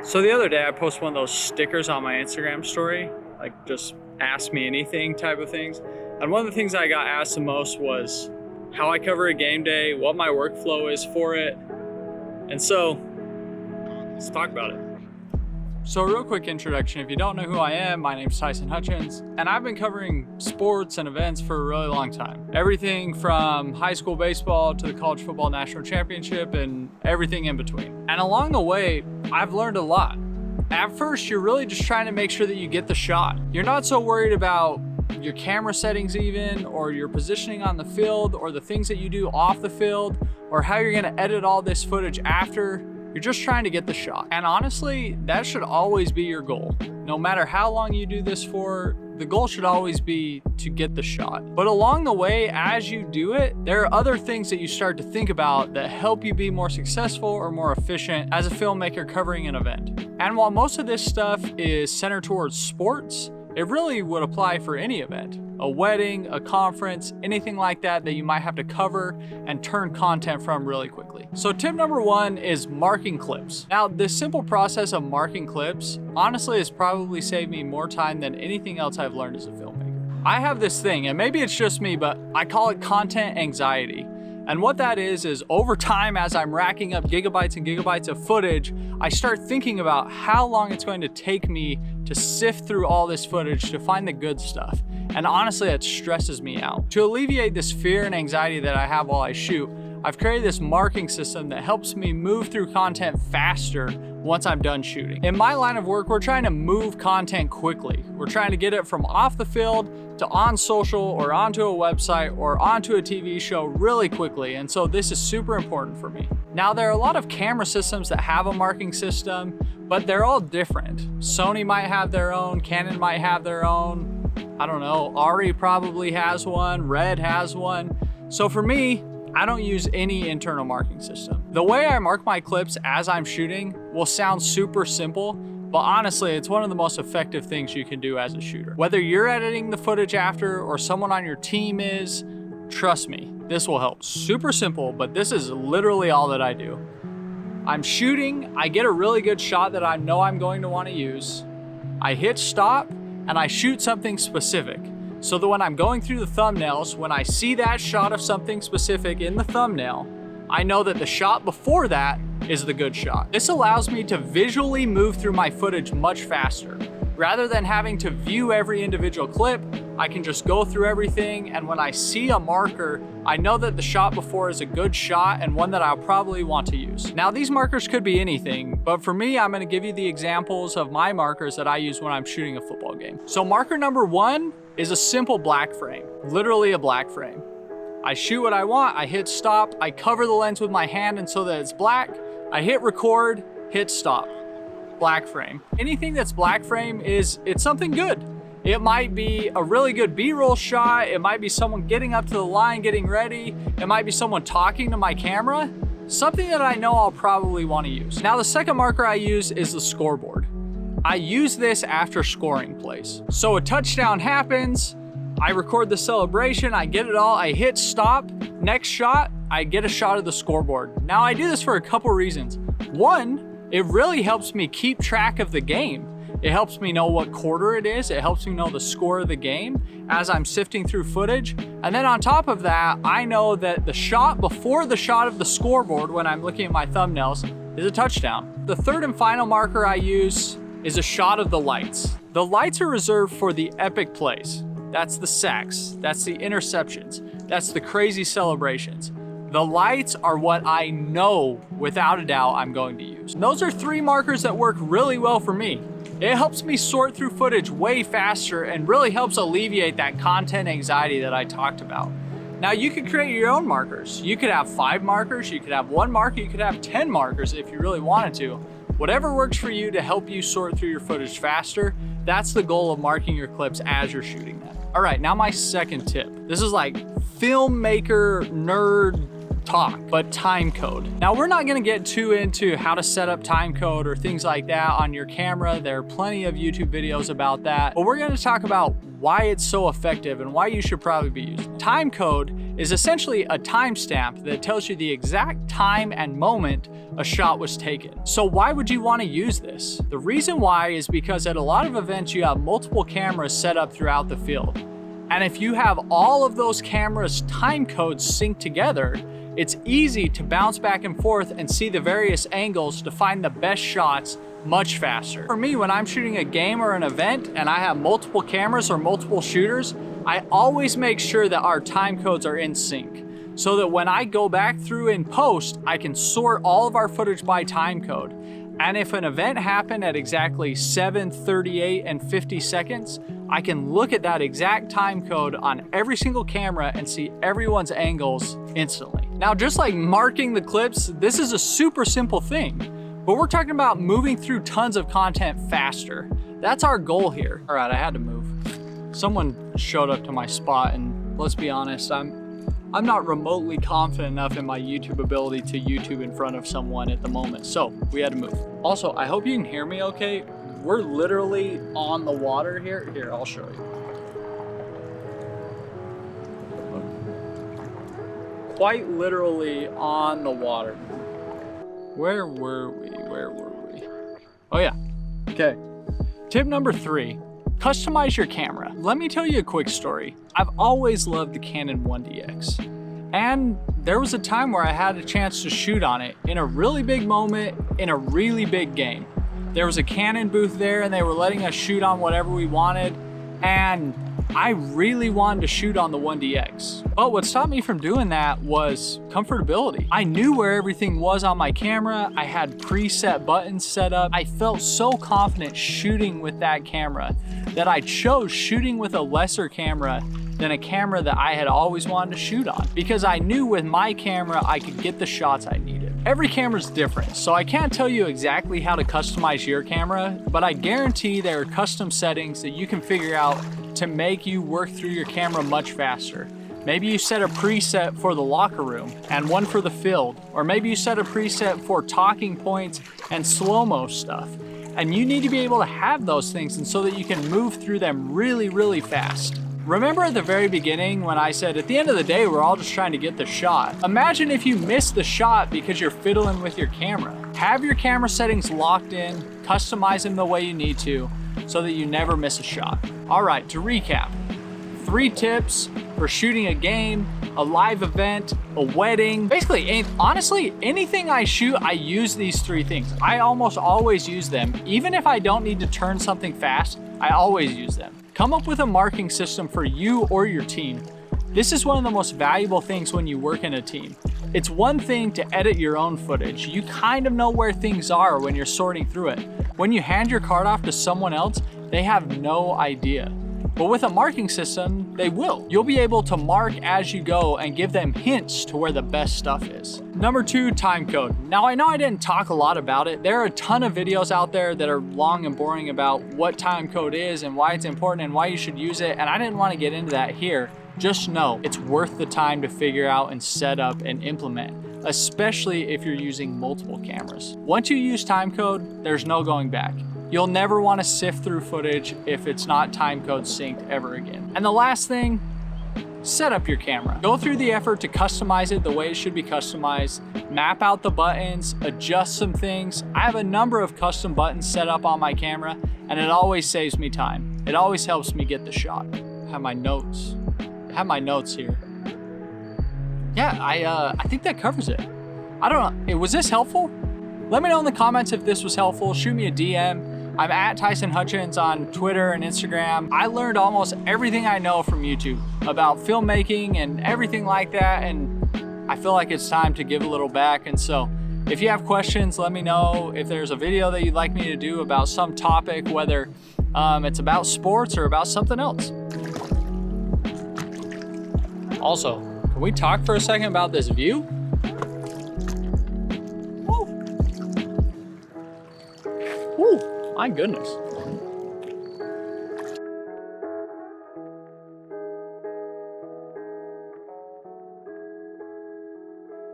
So the other day I posted one of those stickers on my Instagram story, like just ask me anything type of things. And one of the things I got asked the most was how I cover a game day, what my workflow is for it. And so let's talk about it. So a real quick introduction. If you don't know who I am, my name's Tyson Hutchins, and I've been covering sports and events for a really long time. Everything from high school baseball to the college football national championship and everything in between. And along the way, I've learned a lot. At first, you're really just trying to make sure that you get the shot. You're not so worried about your camera settings even, or your positioning on the field, or the things that you do off the field, or how you're gonna edit all this footage after. You're just trying to get the shot. And honestly, that should always be your goal. No matter how long you do this for, the goal should always be to get the shot. But along the way, as you do it, there are other things that you start to think about that help you be more successful or more efficient as a filmmaker covering an event. And while most of this stuff is centered towards sports, it really would apply for any event. A wedding, a conference, anything like that that you might have to cover and turn content from really quickly. So tip number one is marking clips. Now, this simple process of marking clips honestly has probably saved me more time than anything else I've learned as a filmmaker. I have this thing, and maybe it's just me, but I call it content anxiety. And what that is over time, as I'm racking up gigabytes and gigabytes of footage, I start thinking about how long it's going to take me to sift through all this footage to find the good stuff. And honestly, it stresses me out. To alleviate this fear and anxiety that I have while I shoot, I've created this marking system that helps me move through content faster once I'm done shooting. In my line of work, we're trying to move content quickly. We're trying to get it from off the field to on social or onto a website or onto a TV show really quickly. And so this is super important for me. Now, there are a lot of camera systems that have a marking system, but they're all different. Sony might have their own, Canon might have their own. I don't know, Ari probably has one, Red has one. So for me, I don't use any internal marking system. The way I mark my clips as I'm shooting will sound super simple, but honestly, it's one of the most effective things you can do as a shooter. Whether you're editing the footage after or someone on your team is, trust me, this will help. Super simple, but this is literally all that I do. I'm shooting, I get a really good shot that I know I'm going to want to use. I hit stop, and I shoot something specific. So that when I'm going through the thumbnails, when I see that shot of something specific in the thumbnail, I know that the shot before that is the good shot. This allows me to visually move through my footage much faster. Rather than having to view every individual clip, I can just go through everything, and when I see a marker, I know that the shot before is a good shot and one that I'll probably want to use. Now, these markers could be anything, but for me, I'm gonna give you the examples of my markers that I use when I'm shooting a football game. So marker number one is a simple black frame, literally a black frame. I shoot what I want, I hit stop, I cover the lens with my hand and so that it's black, I hit record, hit stop. Black frame. Anything that's black frame it's something good. It might be a really good B-roll shot, it might be someone getting up to the line, getting ready, it might be someone talking to my camera, something that I know I'll probably want to use. Now, the second marker I use is the scoreboard. I use this after scoring plays. So a touchdown happens, I record the celebration, I get it all, I hit stop, next shot, I get a shot of the scoreboard. Now, I do this for a couple reasons. One, it really helps me keep track of the game. It helps me know what quarter it is. It helps me know the score of the game as I'm sifting through footage. And then on top of that, I know that the shot before the shot of the scoreboard when I'm looking at my thumbnails is a touchdown. The third and final marker I use is a shot of the lights. The lights are reserved for the epic plays. That's the sacks, that's the interceptions, that's the crazy celebrations. The lights are what I know without a doubt I'm going to use. And those are three markers that work really well for me. It helps me sort through footage way faster and really helps alleviate that content anxiety that I talked about. Now, you could create your own markers. You could have 5 markers, you could have 1 marker, you could have 10 markers if you really wanted to. Whatever works for you to help you sort through your footage faster, that's the goal of marking your clips as you're shooting them. All right, now my second tip. This is like filmmaker nerd talk, but timecode. Now, we're not gonna get too into how to set up timecode or things like that on your camera. There are plenty of YouTube videos about that, but we're gonna talk about why it's so effective and why you should probably be using it. Timecode is essentially a timestamp that tells you the exact time and moment a shot was taken. So why would you want to use this? The reason why is because at a lot of events you have multiple cameras set up throughout the field. And if you have all of those cameras' time codes synced together, it's easy to bounce back and forth and see the various angles to find the best shots much faster. For me, when I'm shooting a game or an event and I have multiple cameras or multiple shooters, I always make sure that our time codes are in sync, so that when I go back through in post, I can sort all of our footage by time code. And if an event happened at exactly 7:38 and 50 seconds, I can look at that exact time code on every single camera and see everyone's angles instantly. Now, just like marking the clips, this is a super simple thing, but we're talking about moving through tons of content faster. That's our goal here. All right, I had to move. Someone showed up to my spot, and let's be honest, I'm not remotely confident enough in my YouTube ability to YouTube in front of someone at the moment, so we had to move. Also, I hope you can hear me okay. We're literally on the water here. Here, I'll show you. Quite literally on the water. Where were we? Oh yeah, okay. Tip number 3. Customize your camera. Let me tell you a quick story. I've always loved the Canon 1DX. And there was a time where I had a chance to shoot on it in a really big moment, in a really big game. There was a Canon booth there and they were letting us shoot on whatever we wanted. And I really wanted to shoot on the 1DX. But what stopped me from doing that was comfortability. I knew where everything was on my camera. I had preset buttons set up. I felt so confident shooting with that camera that I chose shooting with a lesser camera than a camera that I had always wanted to shoot on, because I knew with my camera I could get the shots I needed. Every camera's different, so I can't tell you exactly how to customize your camera, but I guarantee there are custom settings that you can figure out to make you work through your camera much faster. Maybe you set a preset for the locker room and one for the field, or maybe you set a preset for talking points and slow-mo stuff. And you need to be able to have those things and so that you can move through them really, really fast. Remember at the very beginning when I said at the end of the day we're all just trying to get the shot? Imagine if you miss the shot because you're fiddling with your camera. Have your camera settings locked in, customize them the way you need to so that you never miss a shot. All right, to recap, 3 tips for shooting a game, a live event, a wedding. Basically, honestly, anything I shoot, I use these 3 things. I almost always use them. Even if I don't need to turn something fast, I always use them. Come up with a marking system for you or your team. This is one of the most valuable things when you work in a team. It's one thing to edit your own footage. You kind of know where things are when you're sorting through it. When you hand your card off to someone else, they have no idea. But with a marking system, they will. You'll be able to mark as you go and give them hints to where the best stuff is. Number 2, timecode. Now I know I didn't talk a lot about it. There are a ton of videos out there that are long and boring about what timecode is and why it's important and why you should use it, and I didn't want to get into that here. Just know it's worth the time to figure out and set up and implement, especially if you're using multiple cameras. Once you use timecode, there's no going back. You'll never want to sift through footage if it's not timecode synced ever again. And the last thing, set up your camera. Go through the effort to customize it the way it should be customized, map out the buttons, adjust some things. I have a number of custom buttons set up on my camera, and it always saves me time. It always helps me get the shot. I have my notes. Here. Yeah, I think that covers it. I don't know, was this helpful? Let me know in the comments if this was helpful. Shoot me a DM. I'm at Tyson Hutchins on Twitter and Instagram. I learned almost everything I know from YouTube about filmmaking and everything like that, and I feel like it's time to give a little back. And so if you have questions, let me know. If there's a video that you'd like me to do about some topic, whether it's about sports or about something else. Also, can we talk for a second about this view? Woo! My goodness.